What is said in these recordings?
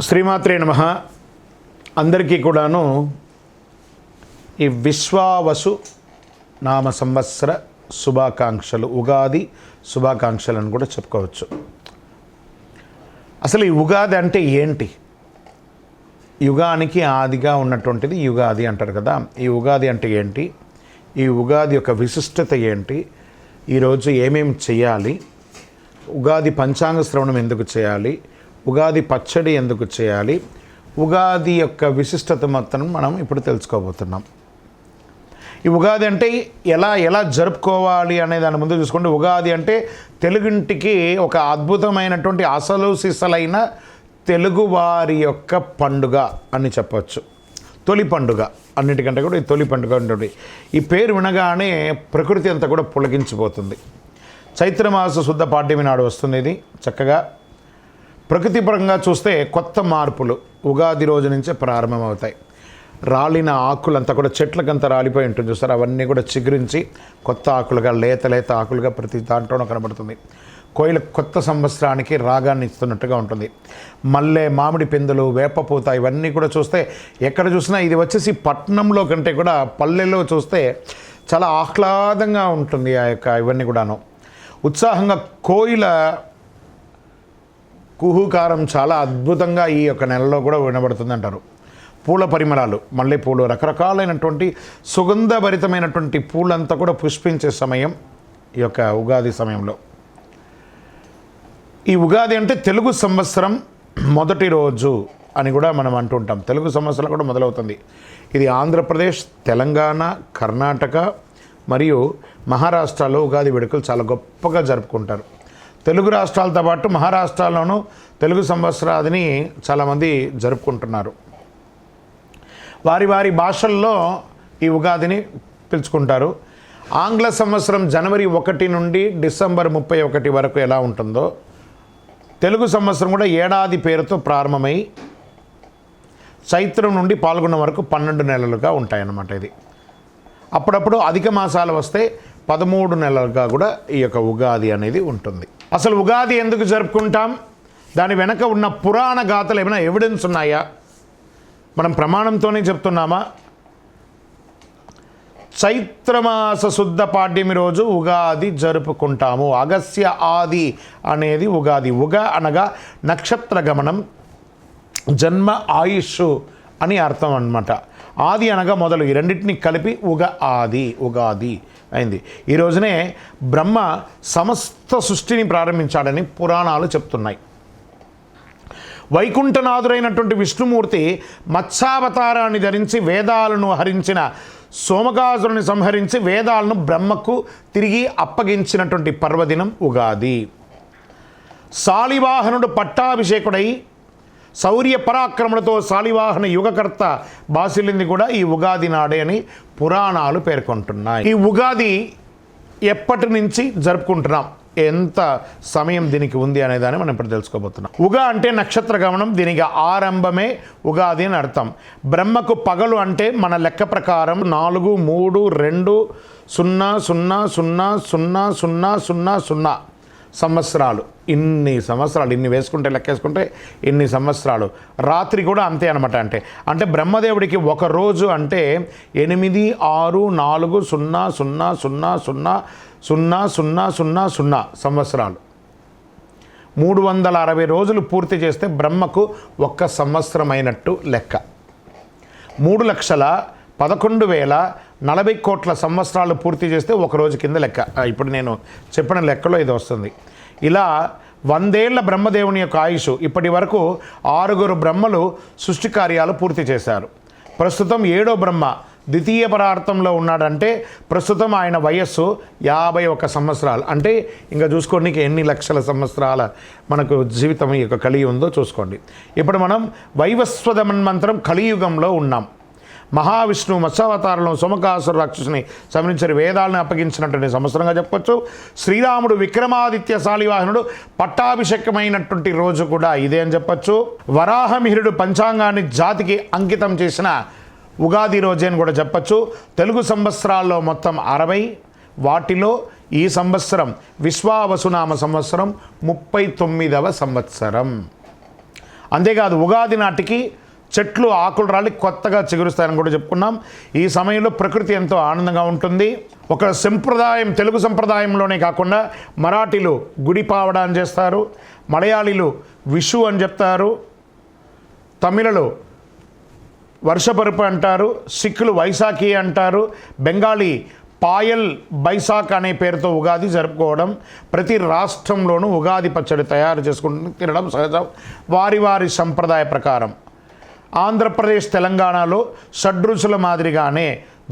శ్రీమాత్రే నమః. అందరికీ కూడాను ఈ విశ్వావసు నామ సంవత్సర శుభాకాంక్షలు, ఉగాది శుభాకాంక్షలను కూడా చెప్పుకోవచ్చు. అసలు ఈ ఉగాది అంటే ఏంటి? యుగానికి ఆదిగా ఉన్నటువంటిది యుగాది అంటారు కదా. ఈ ఉగాది అంటే ఏంటి? ఈ ఉగాది యొక్క విశిష్టత ఏంటి? ఈరోజు ఏమేమి చేయాలి? ఉగాది పంచాంగ శ్రవణం ఎందుకు చేయాలి? ఉగాది పచ్చడి ఎందుకు చేయాలి? ఉగాది యొక్క విశిష్టత మొత్తం మనం ఇప్పుడు తెలుసుకోబోతున్నాం. ఈ ఉగాది అంటే ఎలా జరుపుకోవాలి అనే దాని ముందు చూసుకుంటే, ఉగాది అంటే తెలుగింటికి ఒక అద్భుతమైనటువంటి అసలు సిసలైన తెలుగువారి యొక్క పండుగ అని చెప్పవచ్చు. తొలి పండుగ, అన్నిటికంటే కూడా ఈ తొలి పండుగ ఉంటుంది. ఈ పేరు వినగానే ప్రకృతి అంతా కూడా పులకించిపోతుంది. చైత్రమాస శుద్ధ పాడ్యమి నాడు వస్తుంది. ఇది చక్కగా ప్రకృతి పరంగా చూస్తే కొత్త మార్పులు ఉగాది రోజు నుంచే ప్రారంభమవుతాయి. రాలిన ఆకులంతా కూడా చెట్లకంతా రాలిపోయి ఉంటుంది చూస్తారు, అవన్నీ కూడా చిగురించి కొత్త ఆకులుగా లేత ఆకులుగా ప్రతి దాంట్లోనూ కనబడుతుంది. కోయిల కొత్త సంవత్సరానికి రాగాన్ని ఇస్తున్నట్టుగా ఉంటుంది. మల్లె, మామిడి పిందులు, వేపపూత ఇవన్నీ కూడా చూస్తే ఎక్కడ చూసినా ఇది వచ్చేసి పట్టణంలో కంటే కూడా పల్లెలో చూస్తే చాలా ఆహ్లాదంగా ఉంటుంది. ఆ యొక్క ఇవన్నీ కూడాను ఉత్సాహంగా కోయిల కుహుకారం చాలా అద్భుతంగా ఈ యొక్క నెలలో కూడా వినబడుతుంది అంటారు. పూల పరిమళాలు, మల్లెపూలు, రకరకాలైనటువంటి సుగంధభరితమైనటువంటి పూలంతా కూడా పుష్పించే సమయం ఈ యొక్క ఉగాది సమయంలో. ఈ ఉగాది అంటే తెలుగు సంవత్సరం మొదటి రోజు అని కూడా మనం అంటుంటాం. తెలుగు సంవత్సరం కూడా మొదలవుతుంది. ఇది ఆంధ్రప్రదేశ్, తెలంగాణ, కర్ణాటక మరియు మహారాష్ట్రలో ఉగాది వేడుకలు చాలా గొప్పగా జరుపుకుంటారు. తెలుగు రాష్ట్రాలతో పాటు మహారాష్ట్రలోనూ తెలుగు సంవత్సరాదిని చాలామంది జరుపుకుంటున్నారు. వారి భాషల్లో ఈ ఉగాదిని పిలుచుకుంటారు. ఆంగ్ల సంవత్సరం జనవరి 1 నుండి డిసెంబర్ 31 వరకు ఎలా ఉంటుందో, తెలుగు సంవత్సరం కూడా ఏడాది పేరుతో ప్రారంభమై చైత్రం నుండి పాల్గొన్న వరకు 12 నెలలుగా ఉంటాయన్నమాట. ఇది అప్పుడప్పుడు అధిక మాసాలు వస్తే 13 నెలలుగా కూడా ఈ యొక్క ఉగాది అనేది ఉంటుంది. అసలు ఉగాది ఎందుకు జరుపుకుంటాం? దాని వెనక ఉన్న పురాణ గాథలు ఏమైనా ఎవిడెన్స్ ఉన్నాయా? మనం ప్రమాణంతోనే చెప్తున్నామా? చైత్రమాస శుద్ధ పాడ్యమి రోజు ఉగాది జరుపుకుంటాము. అగస్య ఆది అనేది ఉగాది. ఉగ అనగా నక్షత్ర గమనం, జన్మ, ఆయుష్ అని అర్థం అన్నమాట. ఆది అనగా మొదలు, ఈ రెండింటిని కలిపి ఉగాది అయింది. ఈ రోజునే బ్రహ్మ సమస్త సృష్టిని ప్రారంభించాడని పురాణాలు చెప్తున్నాయి. వైకుంఠనాథుడైనటువంటి విష్ణుమూర్తి మత్స్యావతారాన్ని ధరించి వేదాలను హరించిన సోమకాసురుని సంహరించి వేదాలను బ్రహ్మకు తిరిగి అప్పగించినటువంటి పర్వదినం ఉగాది. శాలివాహనుడు పట్టాభిషేకుడై శౌర్య పరాక్రమణతో శాలివాహన యుగకర్త బాసిలింది కూడా ఈ ఉగాది నాడే అని పురాణాలు పేర్కొంటున్నాయి. ఈ ఉగాది ఎప్పటి నుంచి జరుపుకుంటున్నాం, ఎంత సమయం దీనికి ఉంది అనేదాన్ని మనం ఇప్పుడు తెలుసుకోబోతున్నాం. ఉగా అంటే నక్షత్ర గమనం, దీనికి ఆరంభమే ఉగాది అని అర్థం. బ్రహ్మకు పగలు అంటే మన లెక్క ప్రకారం 4, 3, 2, 0, 0, 0, 0, 0, 0 సంవత్సరాలు. ఇన్ని వేసుకుంటే లెక్కేసుకుంటే ఇన్ని సంవత్సరాలు. రాత్రి కూడా అంతే అనమాట. అంటే బ్రహ్మదేవుడికి ఒక రోజు అంటే 8, 6, 4, 0, 0, 0, 0, 0, 0, 0 సంవత్సరాలు. 360 రోజులు పూర్తి చేస్తే బ్రహ్మకు ఒక్క సంవత్సరం అయినట్టు లెక్క. 3,11,40 కోట్ల సంవత్సరాలు పూర్తి చేస్తే ఒక రోజు కింద లెక్క. ఇప్పుడు నేను చెప్పిన లెక్కలో ఇది వస్తుంది. ఇలా 100 ఏళ్ల బ్రహ్మదేవుని యొక్క ఆయుష్. ఇప్పటి వరకు 6 బ్రహ్మలు సృష్టి కార్యాలు పూర్తి చేశారు. ప్రస్తుతం 7వ బ్రహ్మ ద్వితీయ పరార్థంలో ఉన్నాడంటే ప్రస్తుతం ఆయన వయస్సు 51 సంవత్సరాలు. అంటే ఇంకా చూసుకోండి ఎన్ని లక్షల సంవత్సరాల మనకు జీవితం ఈ యొక్క కలియుగం ఉందో చూసుకోండి. ఇప్పుడు మనం వైవస్వత మన్వంతరం కలియుగంలో ఉన్నాం. మహావిష్ణువు మత్స్యావతారంలో సోమకాసుర రాక్షసుని సంహరించి వేదాలను అప్పగించినటువంటి సంవత్సరంగా చెప్పొచ్చు. శ్రీరాముడు విక్రమాదిత్య శాలివాహనుడు పట్టాభిషేకమైనటువంటి రోజు కూడా ఇదే అని చెప్పచ్చు. వరాహమిహిరుడు పంచాంగాన్ని జాతికి అంకితం చేసిన ఉగాది రోజే అని కూడా చెప్పచ్చు. తెలుగు సంవత్సరాల్లో మొత్తం 60, వాటిలో ఈ సంవత్సరం విశ్వావసునామ సంవత్సరం 39వ సంవత్సరం. అంతేకాదు ఉగాది నాటికి చెట్లు ఆకులు రాలి కొత్తగా చిగురుస్తాయని కూడా చెప్పుకున్నాం. ఈ సమయంలో ప్రకృతి ఎంతో ఆనందంగా ఉంటుంది. ఒక సంప్రదాయం, తెలుగు సంప్రదాయంలోనే కాకుండా మరాఠీలు గుడి పావడా అని చేస్తారు, మలయాళీలు విషు అని చెప్తారు, తమిళలు వర్షపరుపు అంటారు, సిక్కులు వైశాఖి అంటారు, బెంగాలీ పాయల్ బైసాక్ అనే పేరుతో ఉగాది జరుపుకోవడం. ప్రతి రాష్ట్రంలోనూ ఉగాది పచ్చడి తయారు చేసుకుంటూ తినడం సహజం వారి వారి సంప్రదాయ ప్రకారం. ఆంధ్రప్రదేశ్, తెలంగాణలో షడ్రుచుల మాదిరిగానే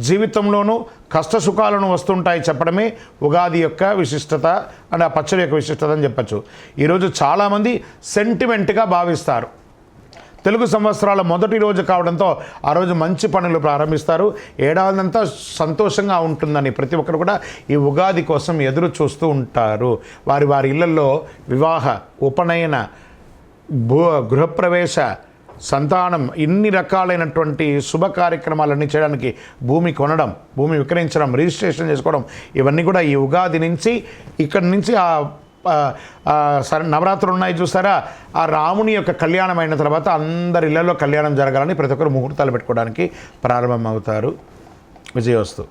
జీవితంలోనూ కష్టసుఖాలను వస్తుంటాయి చెప్పడమే ఉగాది యొక్క విశిష్టత అండ్ ఆ పచ్చడి యొక్క విశిష్టత అని చెప్పచ్చు. ఈరోజు చాలామంది సెంటిమెంట్గా భావిస్తారు. తెలుగు సంవత్సరాల మొదటి రోజు కావడంతో ఆ రోజు మంచి పనులు ప్రారంభిస్తారు. ఏడాదంతా సంతోషంగా ఉంటుందని ప్రతి ఒక్కరు కూడా ఈ ఉగాది కోసం ఎదురు చూస్తూ ఉంటారు. వారి వారి ఇళ్లలో వివాహ, ఉపనయన, గృహప్రవేశ, సంతానం, ఇన్ని రకాలైనటువంటి శుభ కార్యక్రమాలన్నీ చేయడానికి భూమి కొనడం, భూమి విక్రయించడం, రిజిస్ట్రేషన్ చేసుకోవడం, ఇవన్నీ కూడా ఈ ఉగాది నుంచి ఇక్కడి నుంచి నవరాత్రులు ఉన్నాయి చూసారా, ఆ రాముని యొక్క కళ్యాణం అయిన తర్వాత అందరి ఇళ్లలో కళ్యాణం జరగాలని ప్రతి ఒక్కరు ముహూర్తాలు పెట్టుకోవడానికి ప్రారంభమవుతారు. విజయోస్తు.